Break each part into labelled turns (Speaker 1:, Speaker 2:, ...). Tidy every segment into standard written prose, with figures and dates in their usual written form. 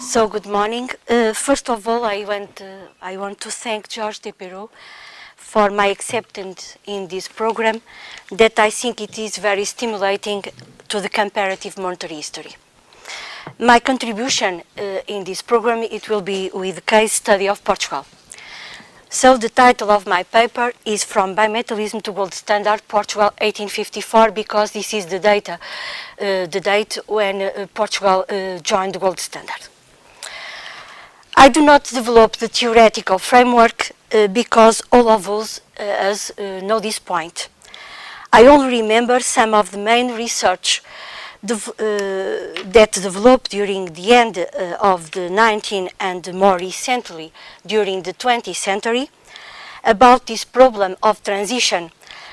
Speaker 1: So good morning. First of all, I want to thank George Deperot for my acceptance in this program that I think it is very stimulating to the comparative monetary history. My contribution in this program, it will be with the case study of Portugal. So the title of my paper is From Bimetallism to Gold Standard, Portugal 1854, because this is the date when Portugal joined the gold standard. I do not develop the theoretical framework because all of us know this point. I only remember some of the main research that developed during the end of the 19th and more recently during the 20th century about this problem of transition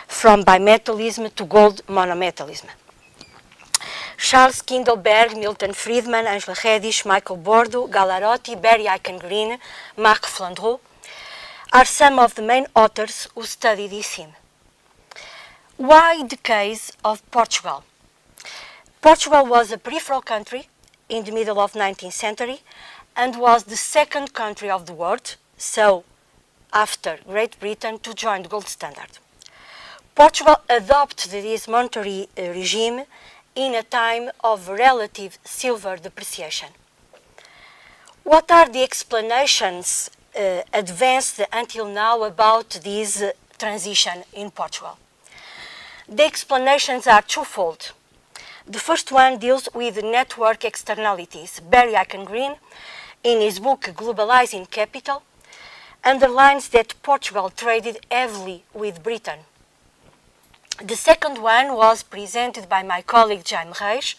Speaker 1: from bimetallism to gold monometallism. Charles Kindleberg, Milton Friedman, Angela Redish, Michael Bordo, Galarotti, Barry Eichengreen, Marc Flandreau are some of the main authors who study this theme. Why the case of Portugal? Portugal was a peripheral country in the middle of the 19th century and was the second country of the world, so after Great Britain, to join the gold standard. Portugal adopted this monetary regime in a time of relative silver depreciation. What are the explanations advanced until now about this transition in Portugal? The explanations are twofold. The first one deals with network externalities. Barry Eichengreen, in his book Globalizing Capital, underlines that Portugal traded heavily with Britain. The second one was presented by my colleague Jaime Reis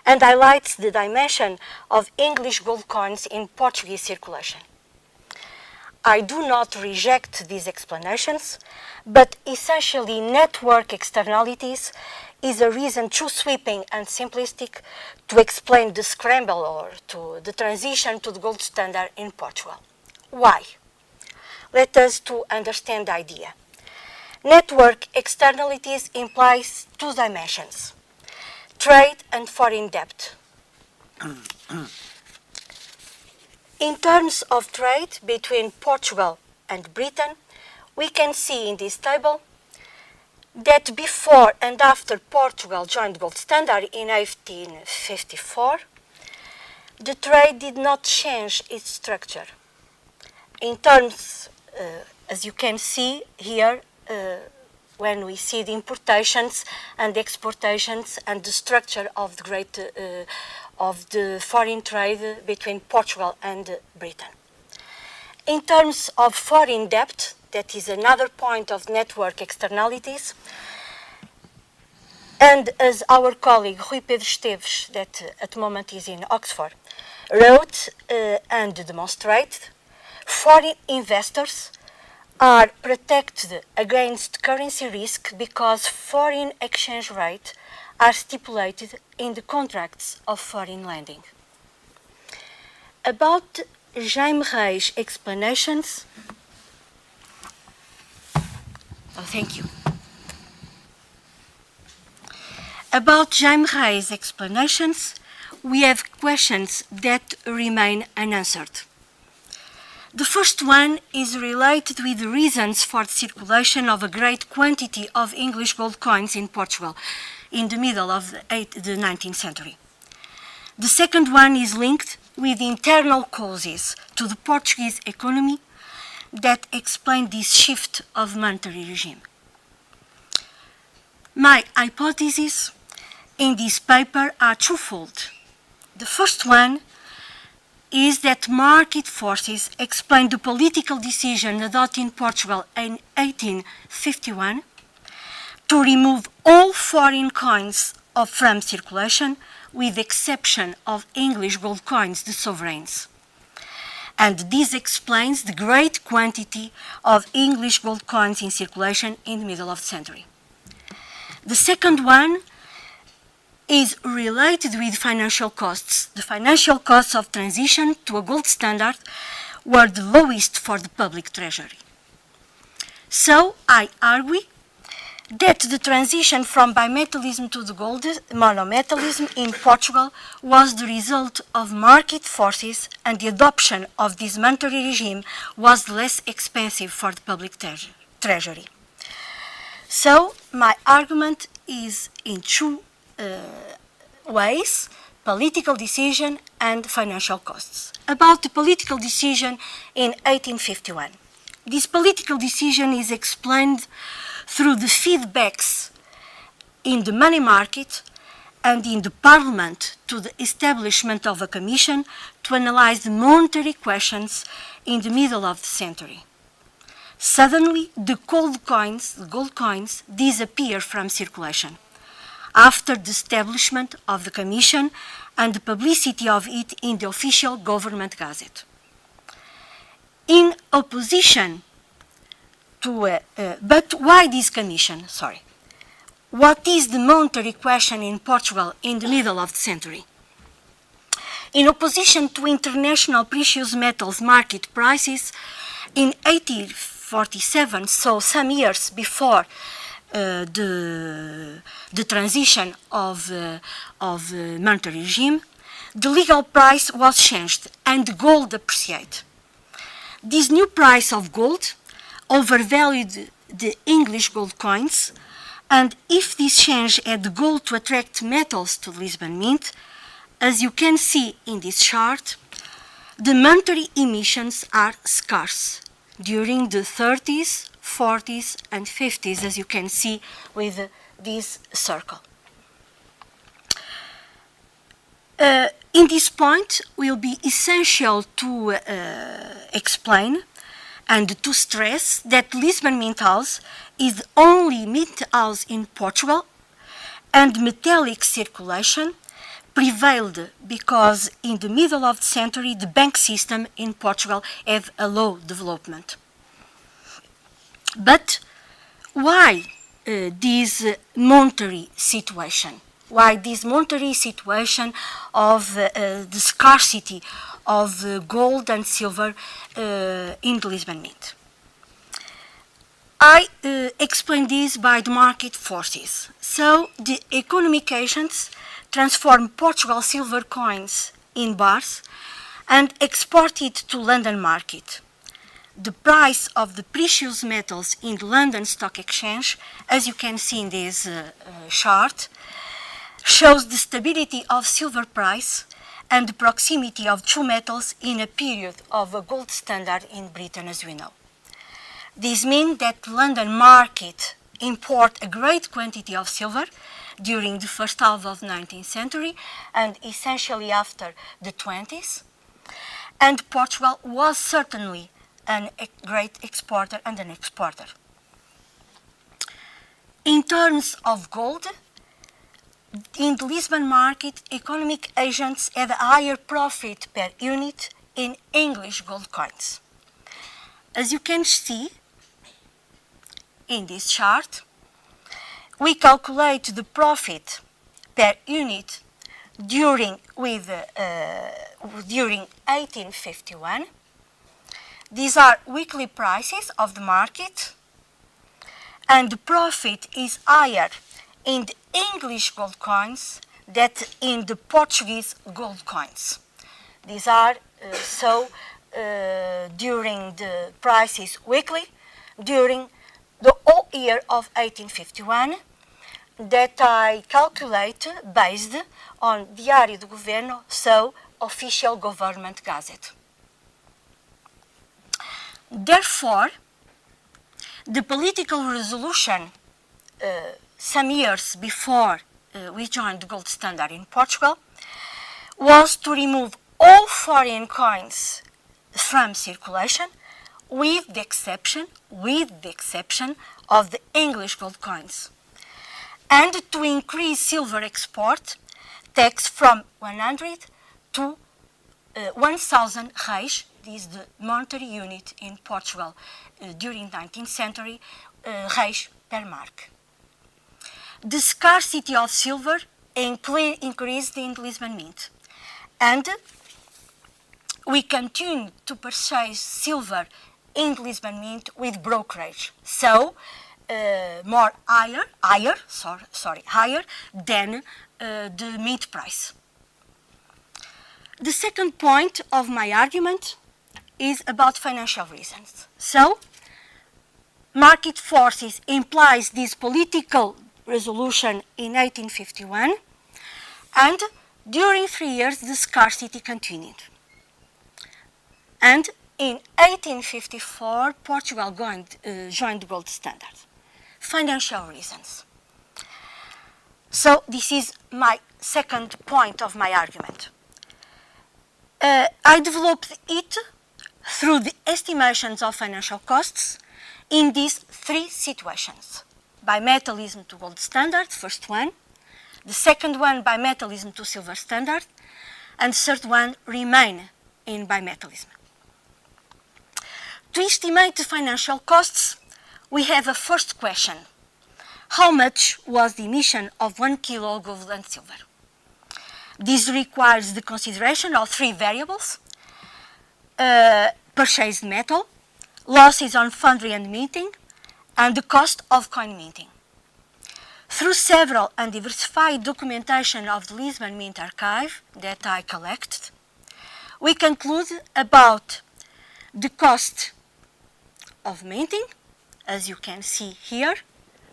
Speaker 1: and highlights the dimension of English gold coins in Portuguese circulation. I do not reject these explanations, but essentially network externalities is a reason too sweeping and simplistic to explain the scramble or to the transition to the gold standard in Portugal. Why? Let us to understand the idea. Network externalities implies two dimensions, trade and foreign debt. In terms of trade between Portugal and Britain, we can see in this table that before and after Portugal joined the gold standard in 1854, the trade did not change its structure. In terms, as you can see here, when we see the importations and the exportations and the structure of the foreign trade between Portugal and Britain. In terms of foreign debt, that is another point of network externalities, and as our colleague Rui Pedro Esteves, that at the moment is in Oxford, wrote and demonstrated, foreign investors are protected against currency risk because foreign exchange rates are stipulated in the contracts of foreign lending. About Jaime Reis' explanations, thank you. About Jaime Reis' explanations, we have questions that remain unanswered. The first one is related with the reasons for the circulation of a great quantity of English gold coins in Portugal in the middle of the 19th century. The second one is linked with internal causes to the Portuguese economy that explain this shift of monetary regime. My hypotheses in this paper are twofold. The first one is that market forces explain the political decision adopted in Portugal in 1851 to remove all foreign coins from circulation, with the exception of English gold coins, the sovereigns. And this explains the great quantity of English gold coins in circulation in the middle of the century. The second one is related with financial costs. The financial costs of transition to a gold standard were the lowest for the public treasury. So I argue that the transition from bimetallism to the gold monometallism in Portugal was the result of market forces, and the adoption of this monetary regime was less expensive for the public treasury. So my argument is in two ways: political decision and financial costs. About the political decision in 1851. This political decision is explained through the feedbacks in the money market and in the parliament to the establishment of a commission to analyze the monetary questions in the middle of the century. Suddenly, the gold coins disappear from circulation after the establishment of the commission and the publicity of it in the official government gazette. In opposition to, but why this commission? Sorry. What is the monetary question in Portugal in the middle of the century? In opposition to international precious metals market prices, in 1847, so some years before the transition of monetary regime, the legal price was changed and gold appreciated. This new price of gold overvalued the English gold coins, and if this change had the goal to attract metals to the Lisbon Mint, as you can see in this chart, the monetary emissions are scarce during the 30s, 40s, and 50s, as you can see with this circle. In this point, will be essential to explain and to stress that Lisbon Mint House is the only mint house in Portugal, and metallic circulation prevailed because in the middle of the century the bank system in Portugal had a low development. But why this monetary situation? Why this monetary situation of the scarcity of gold and silver in the Lisbon Mint? I explain this by the market forces. So the economic agents transform Portugal silver coins in bars and export it to London market. The price of the precious metals in the London Stock Exchange, as you can see in this chart, shows the stability of silver price and the proximity of two metals in a period of a gold standard in Britain, as we know. This means that the London market import a great quantity of silver during the first half of the 19th century and essentially after the 20s. And Portugal was certainly a great exporter and an exporter. In terms of gold, in the Lisbon market, economic agents had a higher profit per unit in English gold coins. As you can see in this chart, we calculate the profit per unit during 1851. These are weekly prices of the market, and the profit is higher in the English gold coins than in the Portuguese gold coins. These are during the prices weekly, during the whole year of 1851, that I calculate based on Diário do Governo, so official government gazette. Therefore, the political resolution some years before we joined the gold standard in Portugal was to remove all foreign coins from circulation with the exception of the English gold coins, and to increase silver export tax from 100 to 1,000 reis. This is the monetary unit in Portugal during the 19th century, reis per mark. The scarcity of silver increased in the Lisbon Mint, and we continue to purchase silver in the Lisbon Mint with brokerage. So higher than the meat price. The second point of my argument is about financial reasons. So, market forces implies this political resolution in 1851, and during 3 years the scarcity continued. And in 1854, Portugal joined the gold standard. Financial reasons. So this is my second point of my argument. I developed it through the estimations of financial costs in these three situations. Bimetallism to gold standard, first one. The second one, bimetallism to silver standard. And third one, remain in bimetallism. To estimate the financial costs, we have a first question. How much was the emission of 1 kilo of gold and silver? This requires the consideration of three variables: purchased metal, losses on foundry and minting, and the cost of coin minting. Through several and diversified documentation of the Lisbon Mint Archive that I collected, we conclude about the cost of minting, as you can see here,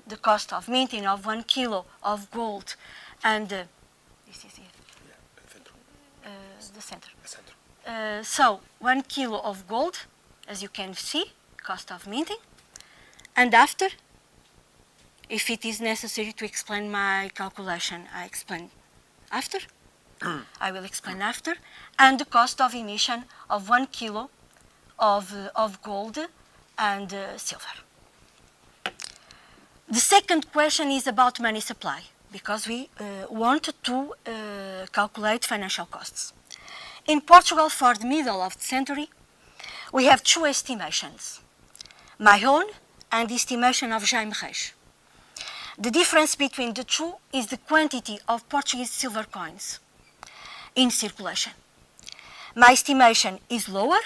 Speaker 1: the cost of minting of 1 kilo of gold, and this is it, the center. So 1 kilo of gold, as you can see, cost of minting, and after, if it is necessary to explain my calculation, I explain after. I will explain after, and the cost of emission of 1 kilo of gold and silver. The second question is about money supply, because we want to calculate financial costs. In Portugal, for the middle of the century, we have two estimations, my own and the estimation of Jaime Reis. The difference between the two is the quantity of Portuguese silver coins in circulation. My estimation is lower.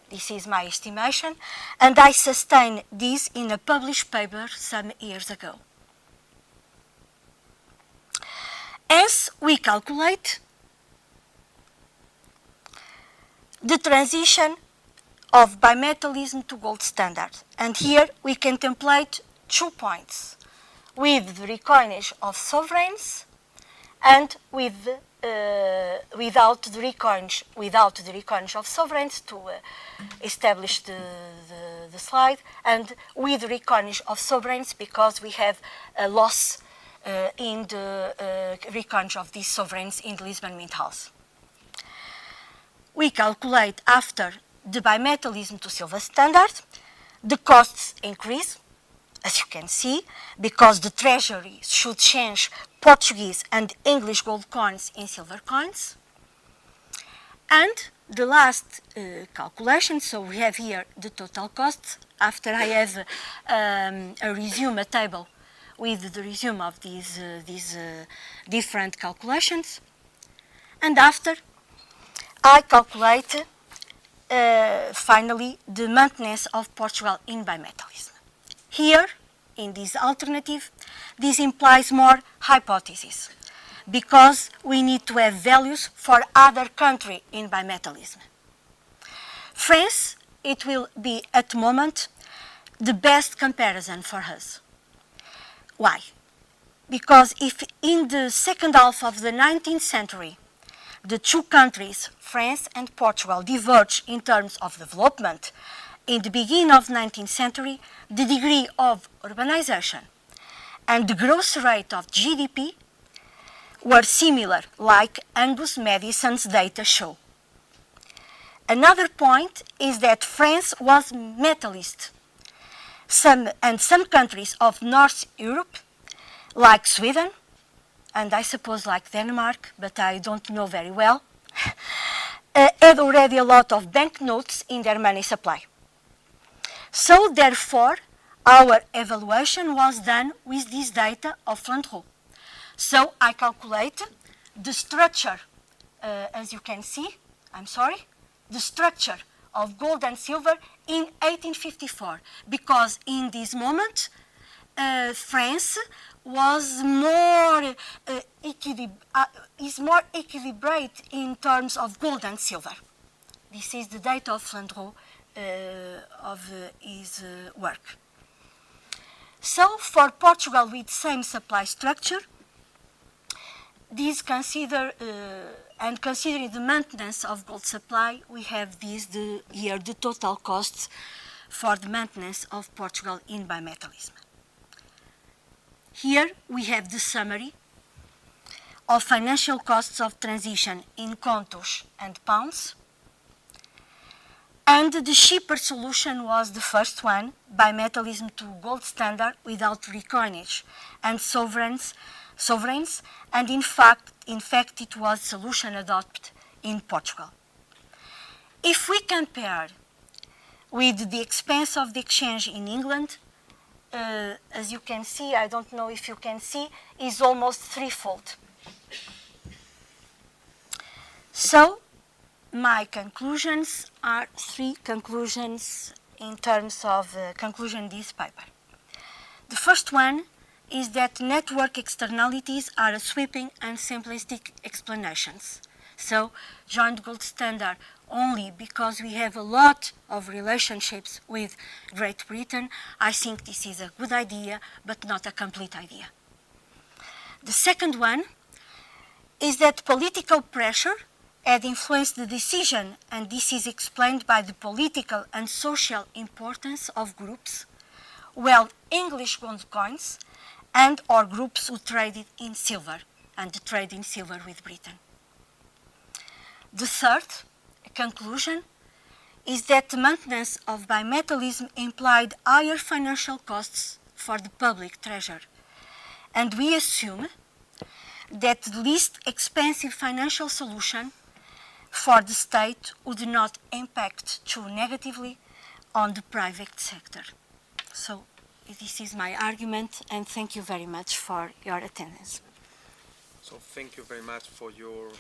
Speaker 1: This is my estimation, and I sustain this in a published paper some years ago. As we calculate the transition of bimetallism to gold standard, and here we contemplate 2 points, with the recoinage of sovereigns and with without the recoinage of sovereigns to establish the slide, and with the recoinage of sovereigns because we have a loss in the recoinage of these sovereigns in the Lisbon Mint House. We calculate after the bimetallism to silver standard, the costs increase, as you can see, because the treasury should change Portuguese and English gold coins in silver coins. And the last calculation, so we have here the total costs. After I have a table with the resume of these different calculations. And after, I calculate finally the maintenance of Portugal in bimetallism. Here, in this alternative, this implies more hypotheses, because we need to have values for other countries in bimetallism. France, it will be at the moment the best comparison for us. Why? Because if in the second half of the 19th century, the two countries, France and Portugal, diverge in terms of development, in the beginning of the 19th century, the degree of urbanization and the growth rate of GDP were similar, like Angus Madison's data show. Another point is that France was metallist. Some countries of North Europe, like Sweden, and I suppose like Denmark, but I don't know very well, had already a lot of banknotes in their money supply. So therefore, our evaluation was done with this data of Flandreau. So I calculate the structure, as you can see, the structure of gold and silver in 1854, because in this moment, France was more is more equilibrated in terms of gold and silver. This is the data of Flandreau of his work. So for Portugal with same supply structure, these consider and considering the maintenance of gold supply, we have here the total costs for the maintenance of Portugal in bimetallism. Here we have the summary of financial costs of transition in contos and pounds. And the cheaper solution was the first one, bimetallism to gold standard without recoinage and sovereigns, and in fact it was solution adopted in Portugal. If we compare with the expense of the exchange in England, as you can see, I don't know if you can see, is almost threefold. So my conclusions are three conclusions in terms of conclusion this paper. The first one is that network externalities are sweeping and simplistic explanations. So joint gold standard only because we have a lot of relationships with Great Britain. I think this is a good idea, but not a complete idea. The second one is that political pressure had influenced the decision, and this is explained by the political and social importance of groups, well, English gold coins, and or groups who traded in silver, and the trade in silver with Britain. The third conclusion is that the maintenance of bimetallism implied higher financial costs for the public treasury, and we assume that the least expensive financial solution for the state would not impact too negatively on the private sector. So this is my argument, and thank you very much for your attendance.
Speaker 2: So thank you very much for your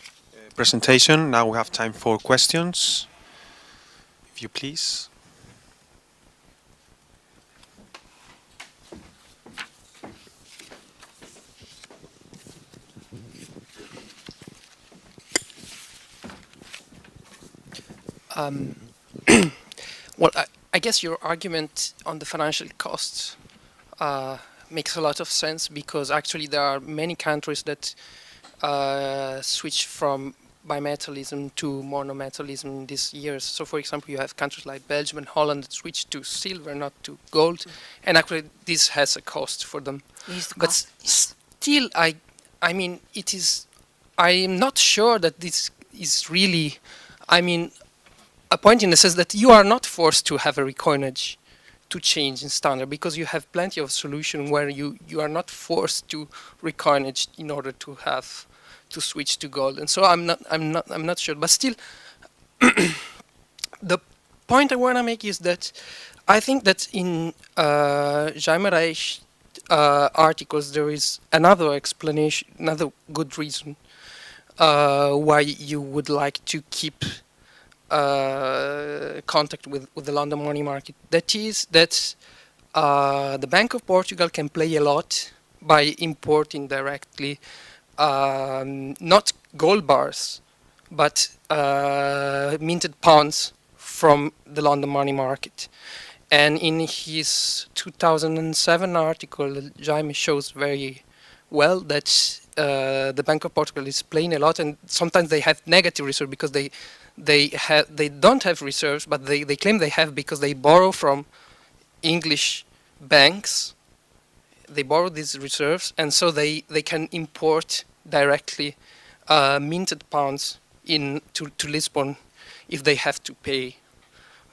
Speaker 2: presentation. Now we have time for questions. If you please.
Speaker 3: Well, I guess your argument on the financial costs makes a lot of sense, because actually there are many countries that switch from bimetallism to monometallism these years. So, for example, you have countries like Belgium and Holland that switch to silver, not to gold, and actually this has a cost for them. But still, I mean, it is. I am not sure that this is really. I mean, a point in the sense that you are not forced to have a recoinage to change in standard, because you have plenty of solution where you are not forced to recoinage in order to have to switch to gold. And so I'm not sure, but still the point I want to make is that I think that in Jaime Reis articles there is another explanation, another good reason why you would like to keep contact with the London money market. That is that the Bank of Portugal can play a lot by importing directly not gold bars, but minted pounds from the London money market. And in his 2007 article, Jaime shows very well that the Bank of Portugal is playing a lot, and sometimes they have negative reserves because they don't have reserves, but they claim they have because they borrow from English banks. They borrow these reserves, and so they can import directly minted pounds to Lisbon if they have to pay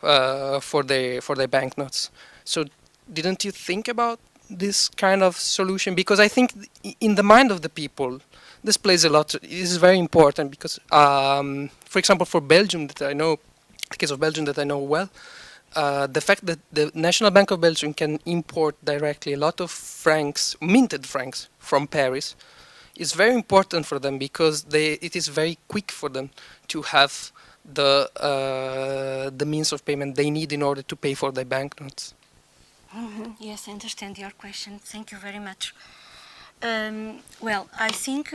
Speaker 3: for their banknotes. So didn't you think about this kind of solution? Because I think in the mind of the people, this plays a lot. It is very important because, for example, for Belgium, that I know, the case of Belgium that I know well, the fact that the National Bank of Belgium can import directly a lot of francs, minted francs, from Paris, is very important for them, because it is very quick for them to have the means of payment they need in order to pay for their banknotes.
Speaker 1: Yes, I understand your question. Thank you very much. Well, I think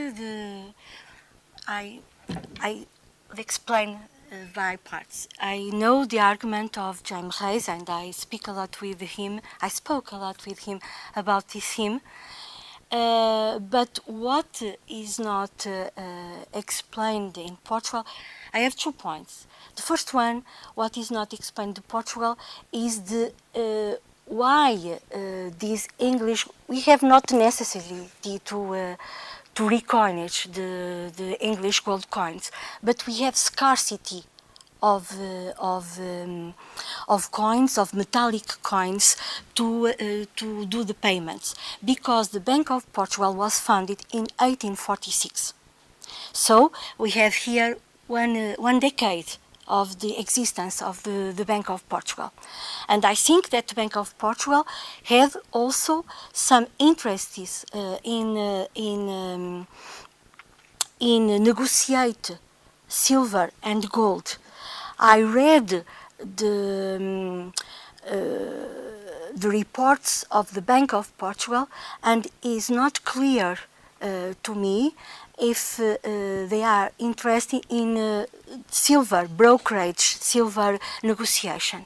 Speaker 1: I I explain by parts. I know the argument of James Hayes, and I speak a lot with him. I spoke a lot with him about this theme. But what is not explained in Portugal, I have 2 points. The first one, what is not explained in Portugal, is the why this English. We have not necessarily to recoinage the English gold coins, but we have scarcity of, of coins, of metallic coins, to do the payments, because the Bank of Portugal was founded in 1846. So we have here one decade of the existence of the Bank of Portugal. And I think that the Bank of Portugal had also some interests in negotiate silver and gold. I read the the reports of the Bank of Portugal, and is not clear to me if they are interested in silver brokerage, silver negotiation.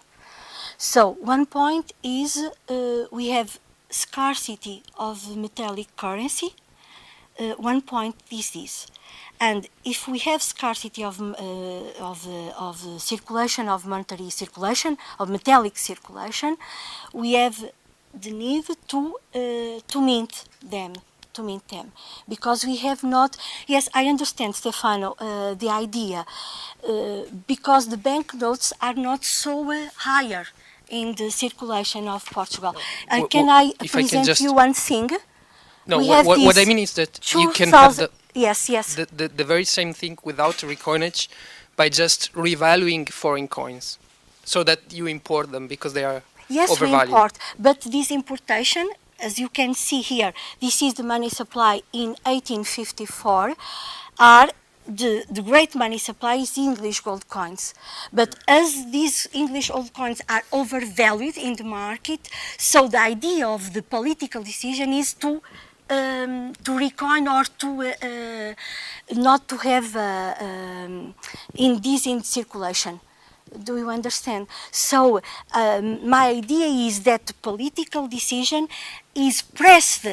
Speaker 1: So one point is we have scarcity of metallic currency. One point is this. And if we have scarcity of circulation, of monetary circulation, of metallic circulation, we have the need to mint them, because we have not. Yes, I understand, Stefano, the idea, because the banknotes are not so higher in the circulation of Portugal. Can I
Speaker 3: If I can
Speaker 1: present
Speaker 3: just
Speaker 1: you one thing?
Speaker 3: No,
Speaker 1: We have
Speaker 3: what I
Speaker 1: this
Speaker 3: mean is that you can have
Speaker 1: 2000. Yes, yes.
Speaker 3: the very same thing without recoinage by just revaluing foreign coins so that you import them because they are
Speaker 1: Yes, we
Speaker 3: overvalued.
Speaker 1: import, but this importation, as you can see here, this is the money supply in 1854, are the great money supply is the English gold coins. But as these English gold coins are overvalued in the market, so the idea of the political decision is to recoin or to not to have in circulation. Do you understand? So my idea is that the political decision is pressed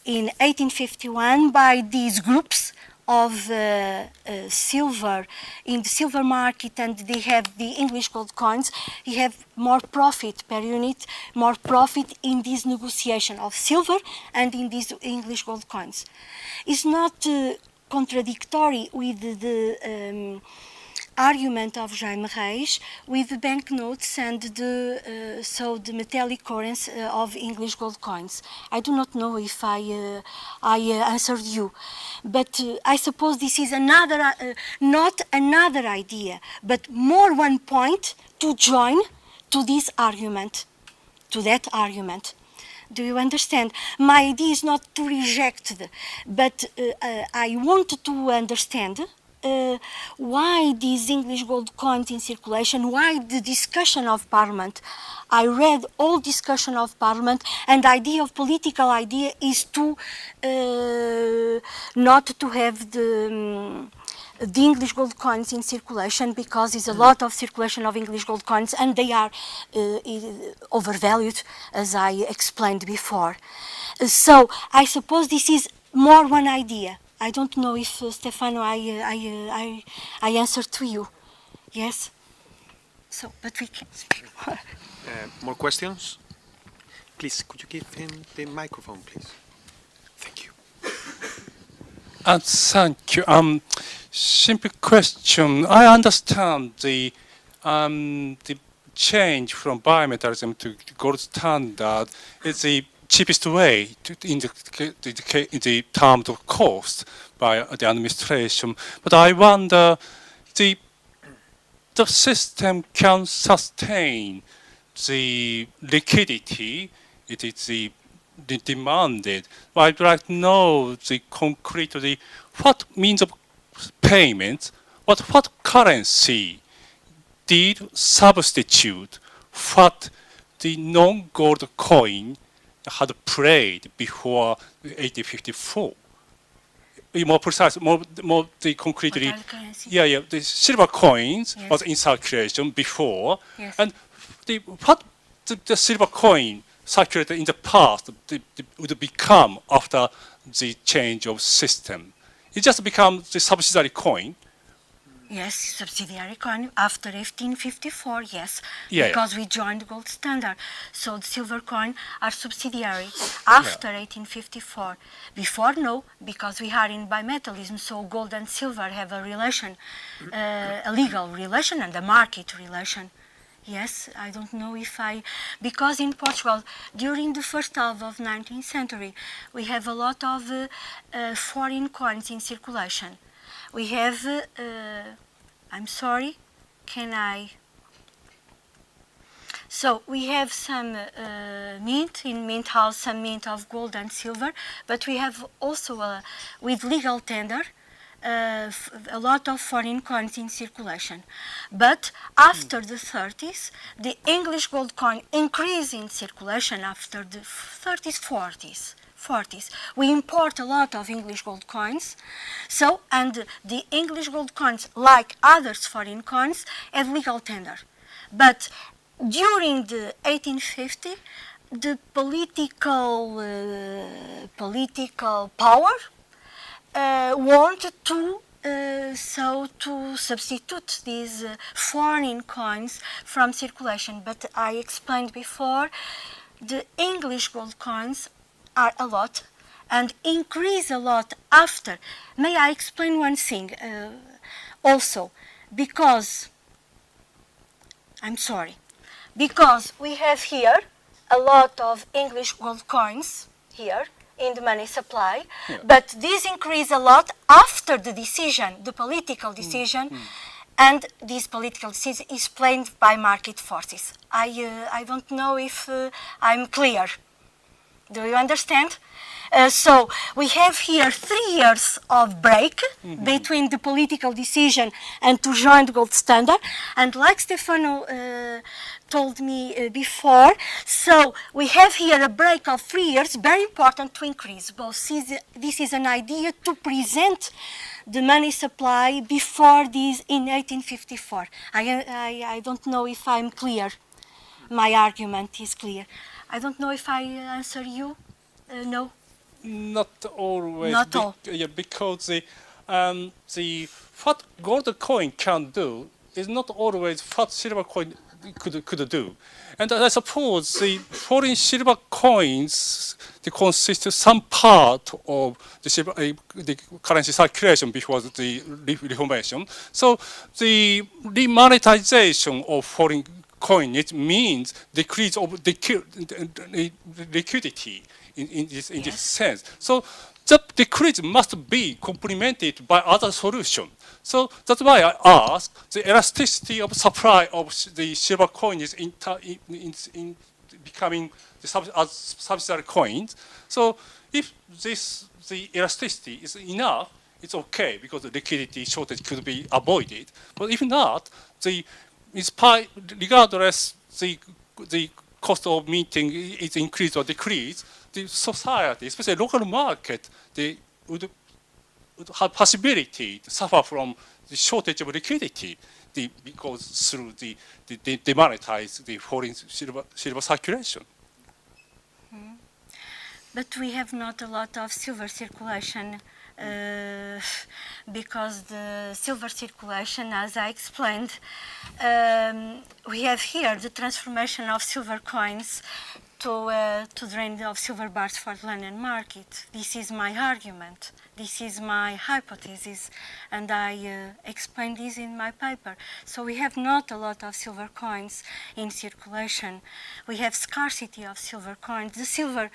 Speaker 1: in 1851 by these groups of silver in the silver market, and they have the English gold coins. You have more profit per unit, more profit in this negotiation of silver and in these English gold coins. It's not contradictory with the argument of Jaime Reis with the banknotes and the metallic currency of English gold coins. I do not know if I answered you, but I suppose this is another, not another idea, but more one point to join to this argument, to that argument. Do you understand? My idea is not to reject, but I want to understand why these English gold coins in circulation, why the discussion of Parliament. I read all discussion of Parliament, and the idea of political idea is to not to have the English gold coins in circulation, because there's a lot of circulation of English gold coins and they are overvalued, as I explained before. So I suppose this is more one idea. I don't know if, Stefano, I answered to you. Yes? So, but we can speak more.
Speaker 2: More questions? Please, could you give him the microphone, please? Thank you.
Speaker 4: Thank you. Simple question. I understand the change from bimetallism to gold standard is the cheapest way to in the terms of cost by the administration. But I wonder the system can sustain the liquidity. It is the demanded. I'd like to know the concretely what means of payment, what currency did substitute what the non-gold coin had played before 1854. More precise, more the concretely.
Speaker 1: What other currency?
Speaker 4: Yeah. The silver coins
Speaker 1: Yes.
Speaker 4: was in circulation before,
Speaker 1: Yes.
Speaker 4: and what the silver coin circulated in the past would become after the change of system. It just becomes the subsidiary coin.
Speaker 1: Yes, subsidiary coin after 1854, yes,
Speaker 4: Yeah,
Speaker 1: because we joined the gold standard. So the silver coin are subsidiary after 1854. Before, no, because we are in bimetallism, so gold and silver have a relation, a legal relation and a market relation. Yes, I don't know if because in Portugal, during the first half of 19th century, we have a lot of foreign coins in circulation. We have, I'm sorry, can I? So we have some mint, in mint house, some mint of gold and silver, but we have also, with legal tender, a lot of foreign coins in circulation. But after the 30s, the English gold coin increased in circulation after the 30s, 40s. We import a lot of English gold coins. So, and the English gold coins, like others foreign coins, have legal tender. But during the 1850, the political power wanted to to substitute these foreign coins from circulation. But I explained before, the English gold coins are a lot and increase a lot after. May I explain one thing also? Because, I'm sorry, because we have here a lot of English gold coins here in the money supply, but this increase a lot after the decision, the political decision, and this political decision is explained by market forces. I don't know if I'm clear. Do you understand? So we have here 3 years of break between the political decision and to join the gold standard. And like Stefano told me before, so we have here a break of 3 years, very important to increase both. This is an idea to present the money supply before this in 1854. I don't know if I'm clear. My argument is clear. I don't know if I answer you. No.
Speaker 4: Not always.
Speaker 1: Not all.
Speaker 4: Yeah, because the what gold coin can do is not always what silver coin could do. And I suppose the foreign silver coins they consist of some part of the silver, the currency circulation before the reformation. So the demonetization of foreign coin it means decrease of liquidity in this sense. So the decrease must be complemented by other solutions. So that's why I ask the elasticity of supply of the silver coin is in becoming as subsidiary coins. So if the elasticity is enough, it's okay because the liquidity shortage could be avoided. But if not, regardless the cost of minting is increased or decreased, the society, especially local market, they would have possibility to suffer from the shortage of liquidity because through the demonetize the foreign silver circulation.
Speaker 1: But we have not a lot of silver circulation because the silver circulation, as I explained, we have here the transformation of silver coins to drain of silver bars for the London market. This is my argument. This is my hypothesis, and I explain this in my paper. So we have not a lot of silver coins in circulation. We have scarcity of silver coins. The silver,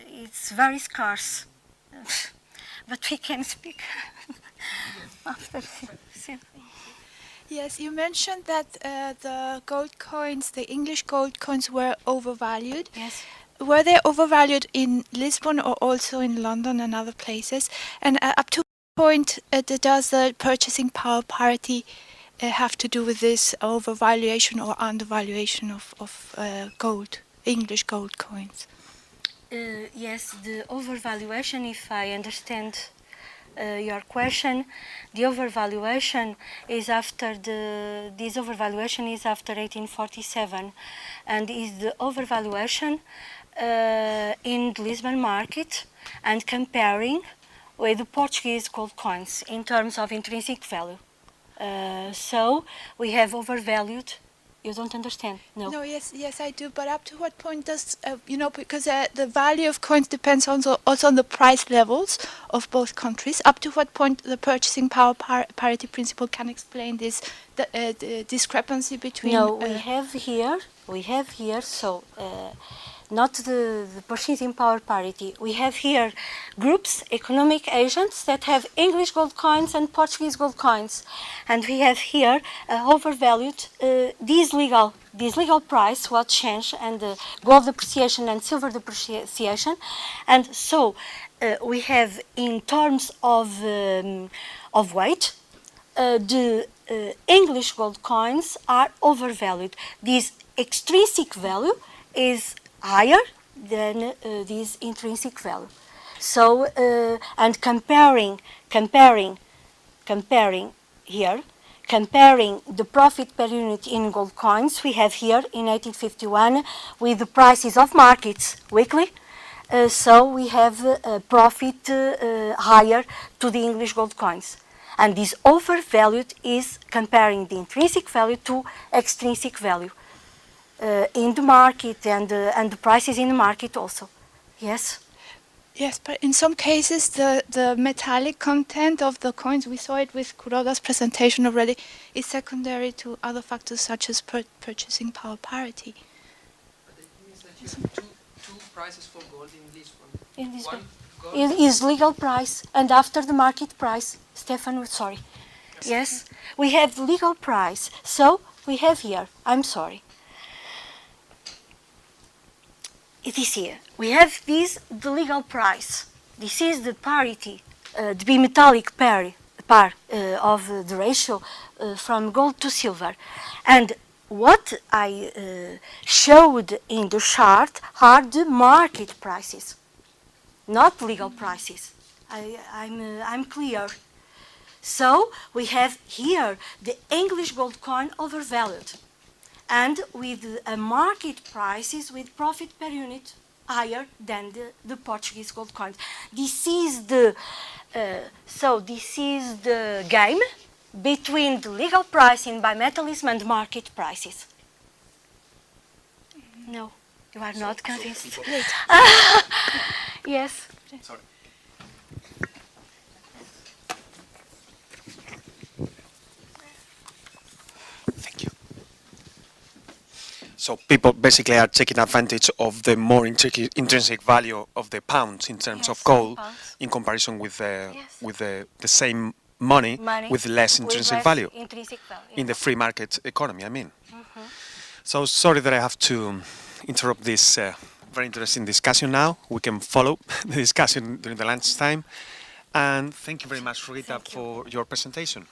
Speaker 1: it's very scarce, but we can speak after.
Speaker 5: Yes, you mentioned that the gold coins, the English gold coins, were overvalued.
Speaker 1: Yes.
Speaker 5: Were they overvalued in Lisbon or also in London and other places? And up to what point does the purchasing power parity have to do with this overvaluation or undervaluation of gold, English gold coins?
Speaker 1: Yes, the overvaluation, if I understand your question, the overvaluation is after this overvaluation is after 1847, and is the overvaluation in the Lisbon market and comparing with the Portuguese gold coins in terms of intrinsic value. So we have overvalued. You don't understand? No.
Speaker 5: No, yes, I do. But up to what point does because the value of coins depends also on the price levels of both countries. Up to what point the purchasing power parity principle can explain this the discrepancy between?
Speaker 1: No, we have here. So. Not the purchasing power parity. We have here groups, economic agents that have English gold coins and Portuguese gold coins, and we have here overvalued this legal price will change, and gold depreciation and silver depreciation, and so we have in terms of weight. The English gold coins are overvalued. This extrinsic value is higher than this intrinsic value. So, and comparing here, comparing the profit per unit in gold coins, we have here in 1851 with the prices of markets weekly. So we have a profit higher to the English gold coins. And this overvalued is comparing the intrinsic value to extrinsic value. In the market and the prices in the market also. Yes?
Speaker 5: Yes, but in some cases the metallic content of the coins, we saw it with Kuroda's presentation already, is secondary to other factors such as purchasing power parity.
Speaker 3: But it means that you have two prices for gold in this one.
Speaker 1: In this one.
Speaker 3: Gold
Speaker 1: It is legal price and after the market price. Stefan, sorry. Yes? We have legal price. So we have here, I'm sorry. It is here. We have the legal price. This is the parity, the bimetallic pair of the ratio from gold to silver. And what I showed in the chart are the market prices, not legal prices. I'm clear. So we have here the English gold coin overvalued, and with market prices with profit per unit higher than the Portuguese gold coins. This is the game between the legal price in bimetallism and market prices. No, you are not convinced. Yes.
Speaker 2: Sorry. Thank you. So people basically are taking advantage of the more intrinsic value of the pounds in terms of gold
Speaker 1: pounds.
Speaker 2: in comparison with
Speaker 1: Yes.
Speaker 2: the same money with less intrinsic value
Speaker 1: Intrinsic value.
Speaker 2: in the free market economy, I mean. So sorry that I have to interrupt this very interesting discussion now. We can follow the discussion during the lunchtime. And thank you very much, Rita,
Speaker 1: Thank you.
Speaker 2: for your presentation.